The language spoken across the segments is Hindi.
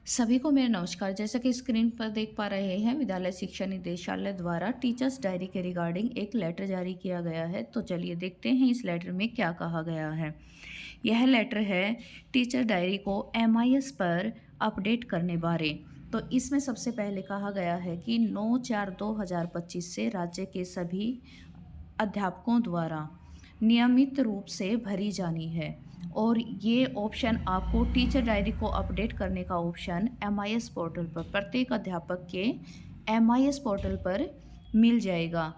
सभी को मेरा नमस्कार। जैसा कि स्क्रीन पर देख पा रहे हैं, विद्यालय शिक्षा निदेशालय द्वारा टीचर्स डायरी के रिगार्डिंग एक लेटर जारी किया गया है। तो चलिए देखते हैं इस लेटर में क्या कहा गया है। यह लेटर है टीचर डायरी को MIS पर अपडेट करने बारे। तो इसमें सबसे पहले कहा गया है कि 9/4/2025 से राज्य के सभी अध्यापकों द्वारा नियमित रूप से भरी जानी है। और ये ऑप्शन आपको टीचर डायरी को अपडेट करने का ऑप्शन MIS पोर्टल पर प्रत्येक अध्यापक के MIS पोर्टल पर मिल जाएगा,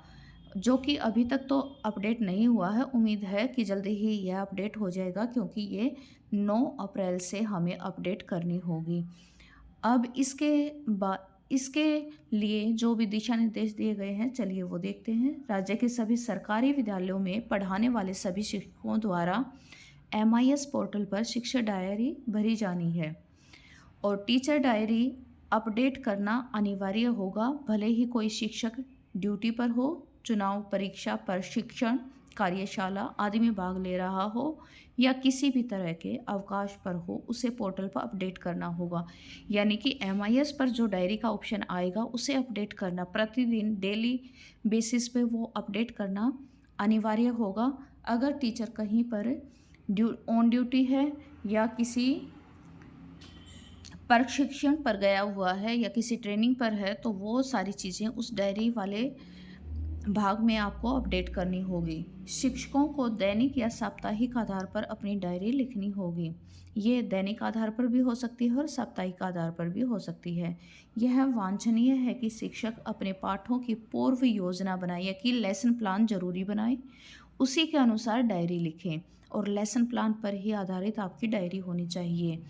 जो कि अभी तक तो अपडेट नहीं हुआ है। उम्मीद है कि जल्दी ही यह अपडेट हो जाएगा, क्योंकि ये 9 अप्रैल से हमें अपडेट करनी होगी। अब इसके लिए जो भी दिशा निर्देश दिए गए हैं, चलिए वो देखते हैं। राज्य के सभी सरकारी विद्यालयों में पढ़ाने वाले सभी शिक्षकों द्वारा MIS पोर्टल पर शिक्षा डायरी भरी जानी है और टीचर डायरी अपडेट करना अनिवार्य होगा, भले ही कोई शिक्षक ड्यूटी पर हो, चुनाव परीक्षा, प्रशिक्षण, कार्यशाला आदि में भाग ले रहा हो या किसी भी तरह के अवकाश पर हो, उसे पोर्टल पर अपडेट करना होगा। यानी कि MIS पर जो डायरी का ऑप्शन आएगा उसे अपडेट करना, प्रतिदिन डेली बेसिस पे वो अपडेट करना अनिवार्य होगा। अगर टीचर कहीं पर ऑन ड्यूटी है या किसी प्रशिक्षण पर गया हुआ है या किसी ट्रेनिंग पर है, तो वो सारी चीज़ें उस डायरी वाले भाग में आपको अपडेट करनी होगी। शिक्षकों को दैनिक या साप्ताहिक आधार पर अपनी डायरी लिखनी होगी। ये दैनिक आधार पर भी हो सकती है और साप्ताहिक आधार पर भी हो सकती है। यह वांछनीय है कि शिक्षक अपने पाठों की पूर्व योजना बनाए, या कि लेसन प्लान जरूरी बनाए, उसी के अनुसार डायरी लिखें और लेसन प्लान पर ही आधारित आपकी डायरी होनी चाहिए।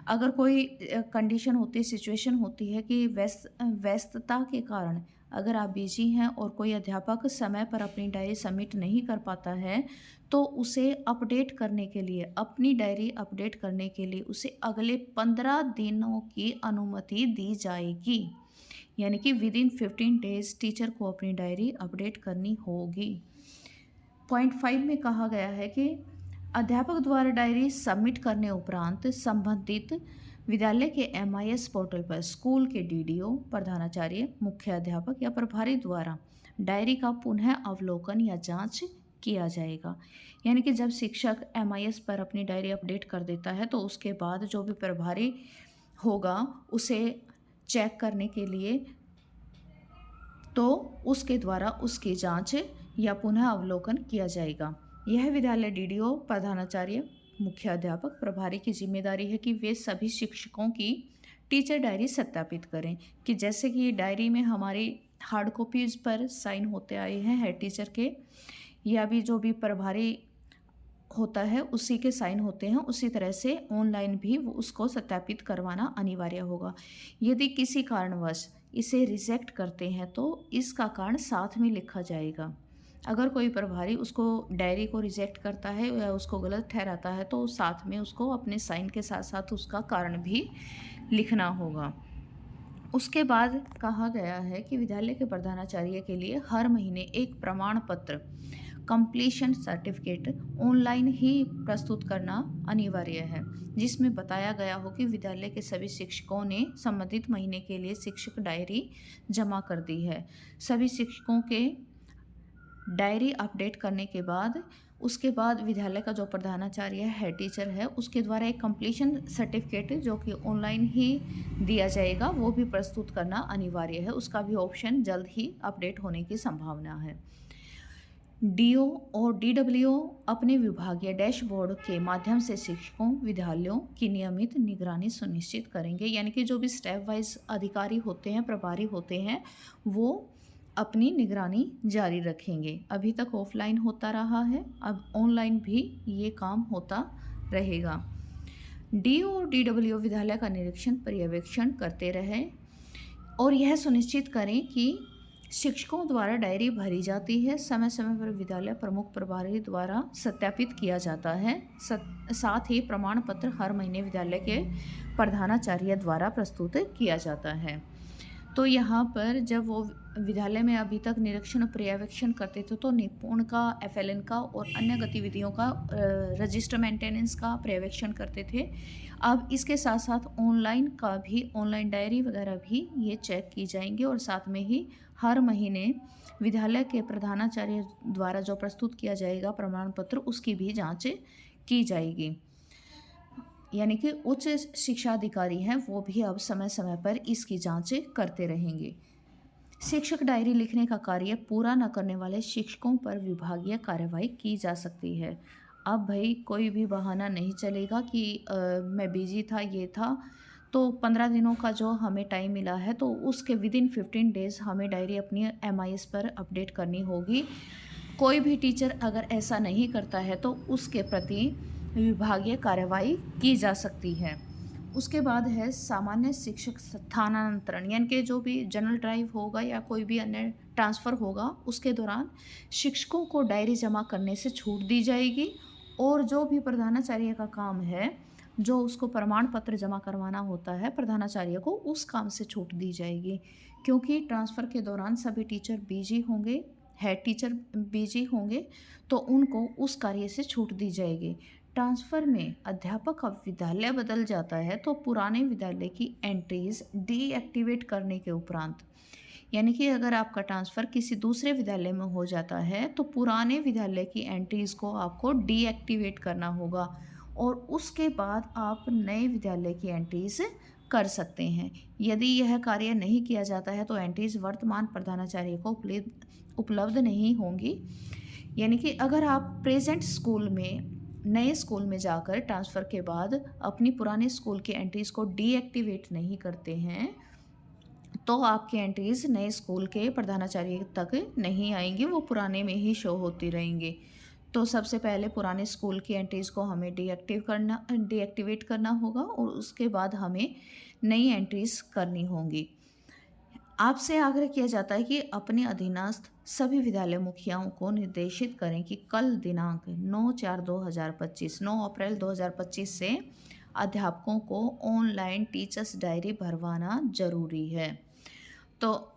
अगर कोई कंडीशन होती है, सिचुएशन होती है कि व्यस्तता के कारण अगर आप बिजी हैं और कोई अध्यापक समय पर अपनी डायरी सबमिट नहीं कर पाता है, तो उसे अपडेट करने के लिए, अपनी डायरी अपडेट करने के लिए उसे अगले 15 दिनों की अनुमति दी जाएगी। यानी कि विदिन 15 डेज टीचर को अपनी डायरी अपडेट करनी होगी। पॉइंट 5 में कहा गया है कि अध्यापक द्वारा डायरी सबमिट करने उपरांत संबंधित विद्यालय के MIS पोर्टल पर स्कूल के DDO, प्रधानाचार्य, मुख्याध्यापक या प्रभारी द्वारा डायरी का पुनः अवलोकन या जांच किया जाएगा। यानी कि जब शिक्षक MIS पर अपनी डायरी अपडेट कर देता है, तो उसके बाद जो भी प्रभारी होगा उसे चेक करने के लिए, तो उसके द्वारा उसकी जांच या पुनः अवलोकन किया जाएगा। यह विद्यालय DDO, प्रधानाचार्य, मुख्याध्यापक, प्रभारी की जिम्मेदारी है कि वे सभी शिक्षकों की टीचर डायरी सत्यापित करें, कि जैसे कि डायरी में हमारी हार्ड कॉपीज पर साइन होते आए हैं हेड टीचर के, या भी जो भी प्रभारी होता है उसी के साइन होते हैं, उसी तरह से ऑनलाइन भी वो उसको सत्यापित करवाना अनिवार्य होगा। यदि किसी कारणवश इसे रिजेक्ट करते हैं तो इसका कारण साथ में लिखा जाएगा। अगर कोई प्रभारी उसको डायरी को रिजेक्ट करता है या उसको गलत ठहराता है, तो साथ में उसको अपने साइन के साथ साथ उसका कारण भी लिखना होगा। उसके बाद कहा गया है कि विद्यालय के प्रधानाचार्य के लिए हर महीने एक प्रमाण पत्र, कंप्लीशन सर्टिफिकेट, ऑनलाइन ही प्रस्तुत करना अनिवार्य है, जिसमें बताया गया हो कि विद्यालय के सभी शिक्षकों ने संबंधित महीने के लिए शिक्षक डायरी जमा कर दी है। सभी शिक्षकों के डायरी अपडेट करने के बाद उसके बाद विद्यालय का जो प्रधानाचार्य है, हेड टीचर है, उसके द्वारा एक कंप्लीशन सर्टिफिकेट जो कि ऑनलाइन ही दिया जाएगा, वो भी प्रस्तुत करना अनिवार्य है। उसका भी ऑप्शन जल्द ही अपडेट होने की संभावना है। DO और DWO अपने विभागीय डैशबोर्ड के माध्यम से शिक्षकों, विद्यालयों की नियमित निगरानी सुनिश्चित करेंगे। यानी कि जो भी स्टेप वाइज अधिकारी होते हैं, प्रभारी होते हैं, वो अपनी निगरानी जारी रखेंगे। अभी तक ऑफलाइन होता रहा है, अब ऑनलाइन भी ये काम होता रहेगा। DO और DWO विद्यालय का निरीक्षण, पर्यवेक्षण करते रहें और यह सुनिश्चित करें कि शिक्षकों द्वारा डायरी भरी जाती है, समय समय पर विद्यालय प्रमुख प्रभारी द्वारा सत्यापित किया जाता है। साथ ही प्रमाण पत्र हर महीने विद्यालय के प्रधानाचार्य द्वारा प्रस्तुत किया जाता है। तो यहाँ पर जब वो विद्यालय में अभी तक निरीक्षण पर्यवेक्षण करते थे तो निपुण का, एफएलएन का और अन्य गतिविधियों का रजिस्टर मेंटेनेंस का पर्यवेक्षण करते थे। अब इसके साथ-साथ ऑनलाइन का भी, ऑनलाइन डायरी वगैरह भी ये चेक की जाएँगी और साथ में ही हर महीने विद्यालय के प्रधानाचार्य द्वारा जो प्रस्तुत किया जाएगा प्रमाण पत्र, उसकी भी जाँच की जाएगी। यानी कि उच्च शिक्षा अधिकारी हैं वो भी अब समय-समय पर इसकी जाँच करते रहेंगे। शिक्षक डायरी लिखने का कार्य पूरा न करने वाले शिक्षकों पर विभागीय कार्रवाई की जा सकती है। अब भई कोई भी बहाना नहीं चलेगा कि मैं बिज़ी था, ये था, तो 15 दिनों का जो हमें टाइम मिला है तो उसके विदिन 15 डेज़ हमें डायरी अपनी एमआईएस पर अपडेट करनी होगी। कोई भी टीचर अगर ऐसा नहीं करता है तो उसके प्रति विभागीय कार्रवाई की जा सकती है। उसके बाद है सामान्य शिक्षक स्थानांतरण, यानी कि जो भी जनरल ड्राइव होगा या कोई भी अन्य ट्रांसफ़र होगा उसके दौरान शिक्षकों को डायरी जमा करने से छूट दी जाएगी और जो भी प्रधानाचार्य का काम है, जो उसको प्रमाण पत्र जमा करवाना होता है प्रधानाचार्य को, उस काम से छूट दी जाएगी। क्योंकि ट्रांसफ़र के दौरान सभी टीचर बिजी होंगे, हेड टीचर बिजी होंगे, तो उनको उस कार्य से छूट दी जाएगी। ट्रांसफ़र में अध्यापक अब विद्यालय बदल जाता है तो पुराने विद्यालय की एंट्रीज़ डीएक्टिवेट करने के उपरांत, यानी कि अगर आपका ट्रांसफ़र किसी दूसरे विद्यालय में हो जाता है तो पुराने विद्यालय की एंट्रीज़ को आपको डीएक्टिवेट करना होगा और उसके बाद आप नए विद्यालय की एंट्रीज़ कर सकते हैं। यदि यह कार्य नहीं किया जाता है तो एंट्रीज़ वर्तमान प्रधानाचार्य को उपलब्ध नहीं होंगी। यानी कि अगर आप प्रेज़ेंट स्कूल में, नए स्कूल में जाकर ट्रांसफ़र के बाद अपनी पुराने स्कूल की एंट्रीज़ को डीएक्टिवेट नहीं करते हैं, तो आपकी एंट्रीज़ नए स्कूल के प्रधानाचार्य तक नहीं आएँगी, वो पुराने में ही शो होती रहेंगी। तो सबसे पहले पुराने स्कूल की एंट्रीज़ को हमें डीएक्टिवेट करना होगा और उसके बाद हमें नई एंट्रीज़ करनी होंगी। आपसे आग्रह किया जाता है कि अपने अधीनस्थ सभी विद्यालय मुखियाओं को निर्देशित करें कि कल दिनांक 9 अप्रैल 2025 से अध्यापकों को ऑनलाइन टीचर्स डायरी भरवाना ज़रूरी है। तो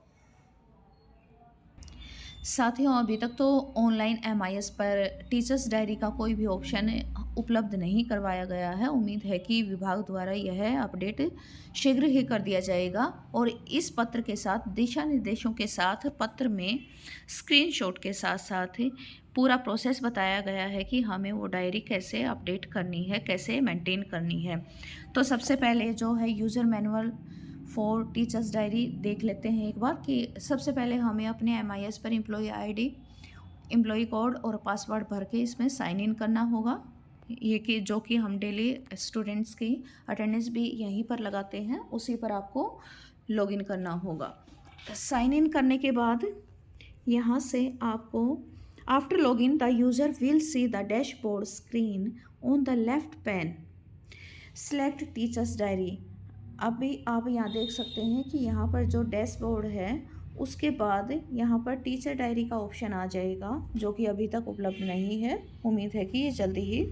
साथियों, अभी तक तो ऑनलाइन एमआईएस पर टीचर्स डायरी का कोई भी ऑप्शन उपलब्ध नहीं करवाया गया है। उम्मीद है कि विभाग द्वारा यह अपडेट शीघ्र ही कर दिया जाएगा और इस पत्र के साथ दिशा निर्देशों के साथ पत्र में स्क्रीनशॉट के साथ साथ पूरा प्रोसेस बताया गया है कि हमें वो डायरी कैसे अपडेट करनी है, कैसे मेंटेन करनी है। तो सबसे पहले जो है user manual for teachers diary देख लेते हैं एक बार कि सबसे पहले हमें अपने एमआईएस पर एम्प्लॉय आईडी, एम्प्लॉय कोड और पासवर्ड भर के इसमें साइन इन करना होगा। ये कि जो कि हम डेली स्टूडेंट्स की अटेंडेंस भी यहीं पर लगाते हैं, उसी पर आपको लॉगिन करना होगा। साइन इन करने के बाद यहाँ से आपको after login the user will see the dashboard screen on the left pan, select teachers diary. अभी आप यहाँ देख सकते हैं कि यहाँ पर जो डैशबोर्ड है उसके बाद यहाँ पर टीचर डायरी का ऑप्शन आ जाएगा, जो कि अभी तक उपलब्ध नहीं है। उम्मीद है कि ये जल्दी ही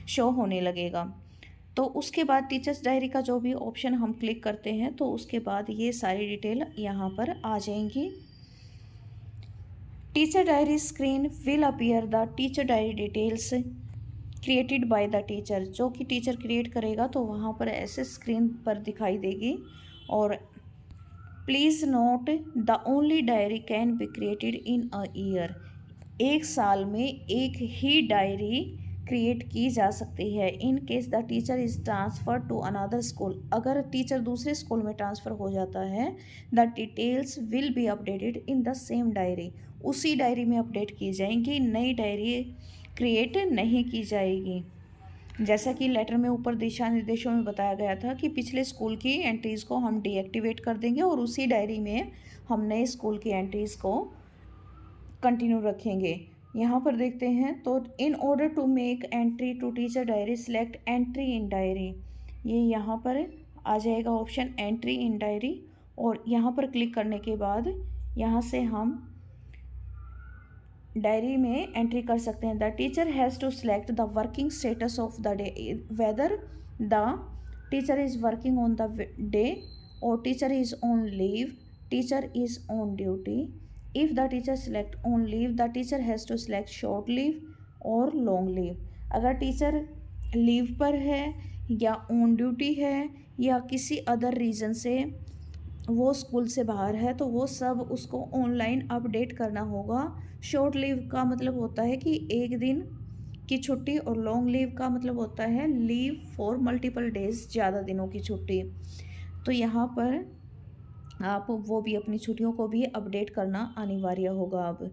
शो होने लगेगा। तो उसके बाद टीचर्स डायरी का जो भी ऑप्शन हम क्लिक करते हैं तो उसके बाद ये सारी डिटेल यहाँ पर आ जाएंगी। Teacher diary screen will appear the teacher diary details created by the teacher, जो कि टीचर क्रिएट करेगा तो वहाँ पर ऐसे स्क्रीन पर दिखाई देगी। और please note the only diary can be created in a year, एक साल में एक ही डायरी क्रिएट की जा सकती है। In case the teacher is transfer to another school, अगर टीचर दूसरे स्कूल में ट्रांसफ़र हो जाता है, the details will be updated in the same diary, उसी डायरी में अपडेट की जाएंगी, नई डायरी क्रिएट नहीं की जाएगी। जैसा कि लेटर में ऊपर दिशा निर्देशों में बताया गया था कि पिछले स्कूल की एंट्रीज़ को हम डीएक्टिवेट कर देंगे और उसी डायरी में हम नए स्कूल की एंट्रीज़ को कंटिन्यू रखेंगे। यहाँ पर देखते हैं तो in order to make entry to teacher diary select entry in diary, ये यहाँ पर आ जाएगा ऑप्शन एंट्री इन डायरी और यहाँ पर क्लिक करने के बाद यहाँ से हम डायरी में एंट्री कर सकते हैं। The teacher has to select the working status of the day, whether the teacher is working on the day और teacher is on leave, teacher is on duty. If the teacher select on leave, the teacher has to select short leave or long leave. अगर टीचर लीव पर है या ऑन ड्यूटी है या किसी अदर रीज़न से वो स्कूल से बाहर है तो वो सब उसको ऑनलाइन अपडेट करना होगा। शॉर्ट लीव का मतलब होता है कि एक दिन की छुट्टी और लॉन्ग लीव का मतलब होता है लीव फॉर मल्टीपल डेज, ज़्यादा दिनों की छुट्टी। तो यहाँ पर आप वो भी अपनी छुट्टियों को भी अपडेट करना अनिवार्य होगा अब।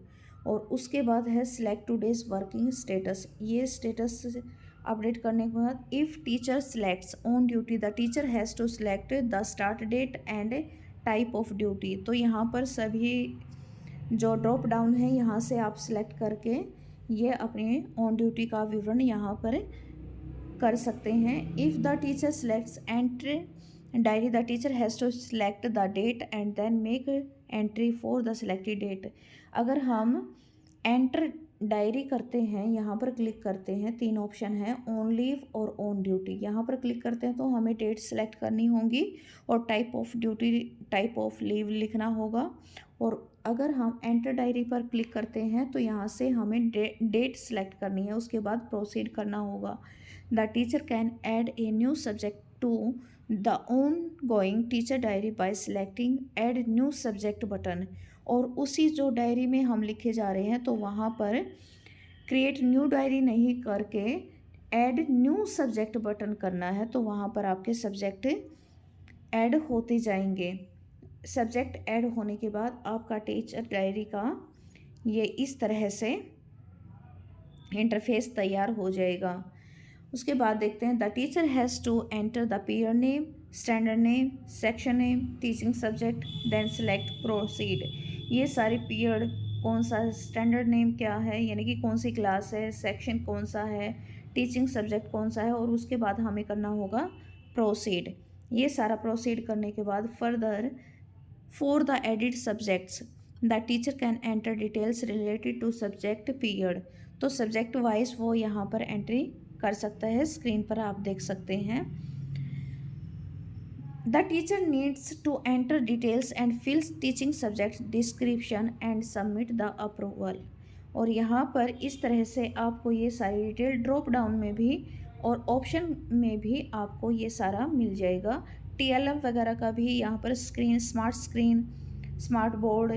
और उसके बाद है सिलेक्ट टुडेज वर्किंग स्टेटस। ये स्टेटस अपडेट करने के बाद if teacher selects on duty the teacher has to select the start date and type of duty. तो यहाँ पर सभी जो ड्रॉप डाउन है यहाँ से आप सिलेक्ट करके ये अपने ऑन ड्यूटी का विवरण यहाँ पर कर सकते हैं। If the teacher selects entry diary the teacher has to select the date and then make entry for the selected date. अगर हम एंटर डायरी करते हैं, यहाँ पर क्लिक करते हैं, तीन ऑप्शन है ऑन लीव और ऑन ड्यूटी। यहाँ पर क्लिक करते हैं तो हमें डेट सेलेक्ट करनी होगी और type of duty, type of leave लिखना होगा। और अगर हम एंटर डायरी पर क्लिक करते हैं तो यहाँ से हमें डेट सेलेक्ट करनी है, उसके बाद प्रोसीड करना होगा। The teacher can add a new subject to the ongoing teacher diary by selecting add new subject button. और उसी जो डायरी में हम लिखे जा रहे हैं तो वहाँ पर क्रिएट न्यू डायरी नहीं करके ऐड न्यू सब्जेक्ट बटन करना है। तो वहाँ पर आपके सब्जेक्ट ऐड होते जाएंगे। सब्जेक्ट ऐड होने के बाद आपका टीचर डायरी का ये इस तरह से इंटरफेस तैयार हो जाएगा। उसके बाद देखते हैं the teacher has to enter the period name, standard name, section name, teaching subject, then select proceed. ये सारे पीरियड कौन सा, स्टैंडर्ड नेम क्या है यानी कि कौन सी क्लास है, सेक्शन कौन सा है, टीचिंग सब्जेक्ट कौन सा है, और उसके बाद हमें करना होगा प्रोसीड। ये सारा प्रोसीड करने के बाद further for the added subjects the teacher can enter details related to subject period. तो सब्जेक्ट वाइज वो यहाँ पर एंट्री कर सकता है, स्क्रीन पर आप देख सकते हैं। The teacher needs to enter details and fills teaching subject description and submit the approval. और यहाँ पर इस तरह से आपको ये सारी डिटेल ड्रॉप डाउन में भी और ऑप्शन में भी आपको ये सारा मिल जाएगा। टीएलएम वगैरह का भी यहाँ पर स्क्रीन, स्मार्ट बोर्ड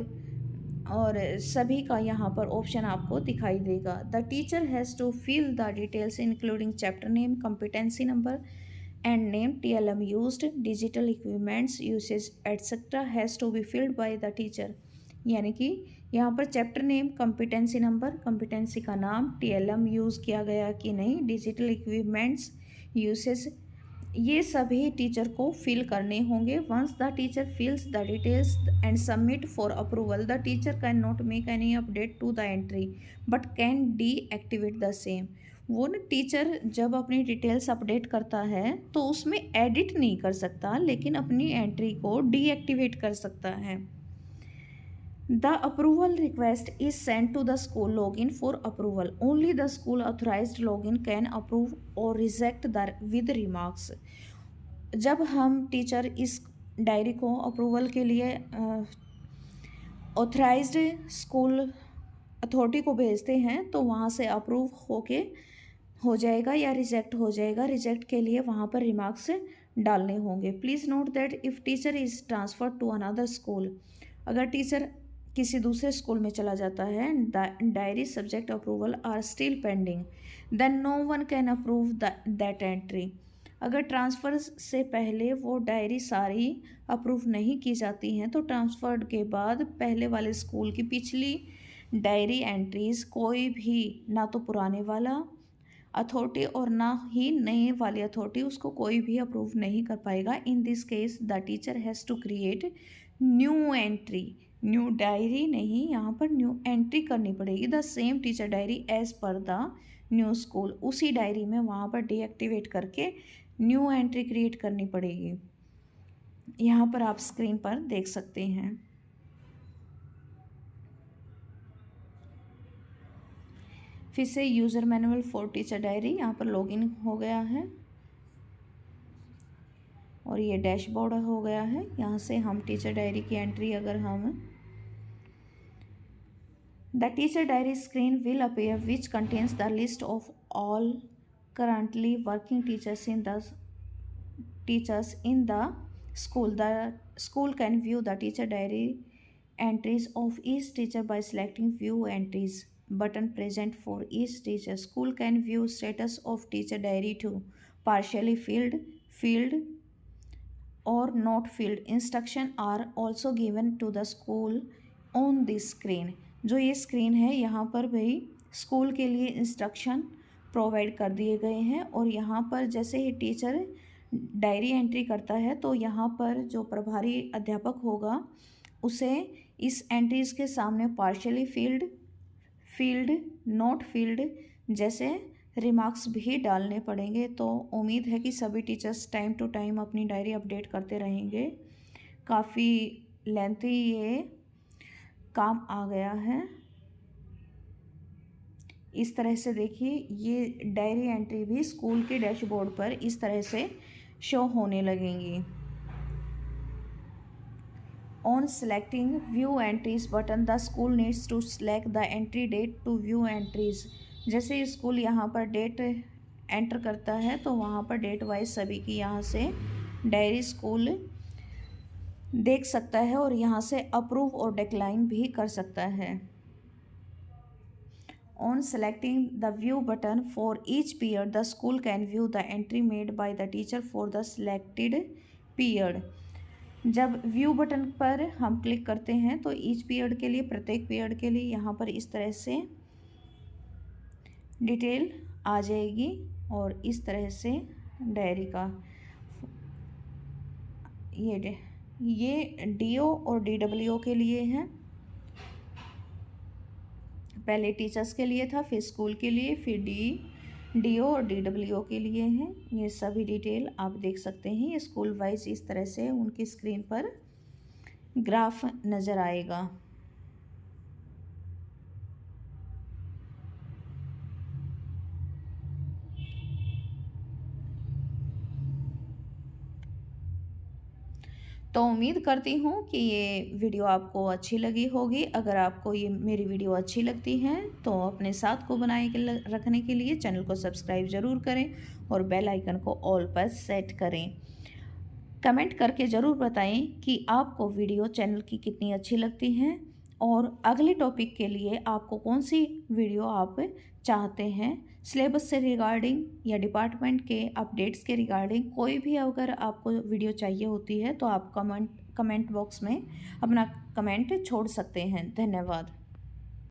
और सभी का यहाँ पर ऑप्शन आपको दिखाई देगा। The teacher has to fill the details including chapter name, competency number and name, TLM used, digital equipments usage etcetera has to be filled by the teacher. यानी कि यहाँ पर chapter name, competency number, competency का नाम, TLM यूज़ किया गया कि नहीं, डिजिटल इक्विपमेंट्स यूसेज, ये सभी टीचर को फिल करने होंगे। Once the teacher fills the details and submit for approval the teacher can not make any update to the entry but can deactivate the same. वो ना टीचर जब अपनी डिटेल्स अपडेट करता है तो उसमें एडिट नहीं कर सकता, लेकिन अपनी एंट्री को डीएक्टिवेट कर सकता है। The approval request is sent to the school login for approval. Only the school authorized login can approve or reject the with remarks. जब हम टीचर इस डायरी को अप्रूवल के लिए ऑथराइज्ड स्कूल अथॉरिटी को भेजते हैं तो वहाँ से अप्रूव होके हो जाएगा या रिजेक्ट हो जाएगा। रिजेक्ट के लिए वहाँ पर रिमार्क्स डालने होंगे। Please note that if teacher is transfer to another school, अगर टीचर किसी दूसरे स्कूल में चला जाता है, diary subject approval are still pending, then no one can approve that entry. अगर ट्रांसफ़र से पहले वो डायरी सारी अप्रूव नहीं की जाती हैं तो ट्रांसफ़र के बाद पहले वाले स्कूल की पिछली डायरी एंट्रीज़ कोई भी, ना तो पुराने वाला अथॉरिटी और ना ही नए वाली अथॉरिटी, उसको कोई भी अप्रूव नहीं कर पाएगा। In this case the teacher has to create new entry, new diary नहीं, यहाँ पर न्यू एंट्री करनी पड़ेगी। The same teacher diary as per the new school, उसी डायरी में वहाँ पर डीएक्टिवेट करके न्यू एंट्री क्रिएट करनी पड़ेगी। यहाँ पर आप स्क्रीन पर देख सकते हैं। फिर से user manual for teacher diary, यहाँ पर लॉगिन हो गया है। और ये डैशबोर्ड हो गया है। यहाँ से हम टीचर डायरी की एंट्री अगर हम the teacher diary screen will appear which contains the list of all currently working teachers in the school. The school can view the teacher diary entries of each teacher by selecting view entries button present for each teacher. School can view status of teacher diary too, partially filled or not filled. Instruction are also given to the school on this screen. जो ये स्क्रीन है यहाँ पर भाई स्कूल के लिए इंस्ट्रक्शन प्रोवाइड कर दिए गए हैं। और यहाँ पर जैसे ही टीचर डायरी एंट्री करता है तो यहाँ पर जो प्रभारी अध्यापक होगा उसे इस एंट्रीज के सामने पार्शियली फील्ड नॉट फील्ड जैसे रिमार्क्स भी डालने पड़ेंगे। तो उम्मीद है कि सभी टीचर्स टाइम टू टाइम अपनी डायरी अपडेट करते रहेंगे। काफ़ी लेंथी ये काम आ गया है। इस तरह से देखिए ये डायरी एंट्री भी स्कूल के डैशबोर्ड पर इस तरह से शो होने लगेंगी। On selecting view entries button, the school needs to select the entry date to view entries. जैसे स्कूल यहाँ पर डेट एंटर करता है तो वहाँ पर डेट वाइज सभी की यहाँ से डायरी स्कूल देख सकता है और यहाँ से अप्रूव और डिक्लाइन भी कर सकता है। On selecting the view button for each period, the school can view the entry made by the teacher for the selected period. जब व्यू बटन पर हम क्लिक करते हैं तो ईच पीरियड के लिए प्रत्येक पीरियड के लिए यहाँ पर इस तरह से डिटेल आ जाएगी। और इस तरह से डायरी का ये डीओ और डीडब्ल्यूओ के लिए है। पहले टीचर्स के लिए था, फिर स्कूल के लिए, फिर डीओ और डीडब्ल्यूओ के लिए हैं। ये सभी डिटेल आप देख सकते हैं। ये स्कूल वाइज इस तरह से उनकी स्क्रीन पर ग्राफ नज़र आएगा। तो उम्मीद करती हूँ कि ये वीडियो आपको अच्छी लगी होगी। अगर आपको ये मेरी वीडियो अच्छी लगती है तो अपने साथ को बनाए रखने के लिए चैनल को सब्सक्राइब ज़रूर करें और बेल आइकन को ऑल पर सेट करें। कमेंट करके ज़रूर बताएं कि आपको वीडियो चैनल की कितनी अच्छी लगती है और अगले टॉपिक के लिए आपको कौन सी वीडियो आप चाहते हैं। सिलेबस से रिगार्डिंग या डिपार्टमेंट के अपडेट्स के रिगार्डिंग कोई भी अगर आपको वीडियो चाहिए होती है तो आप कमेंट बॉक्स में अपना कमेंट छोड़ सकते हैं। धन्यवाद।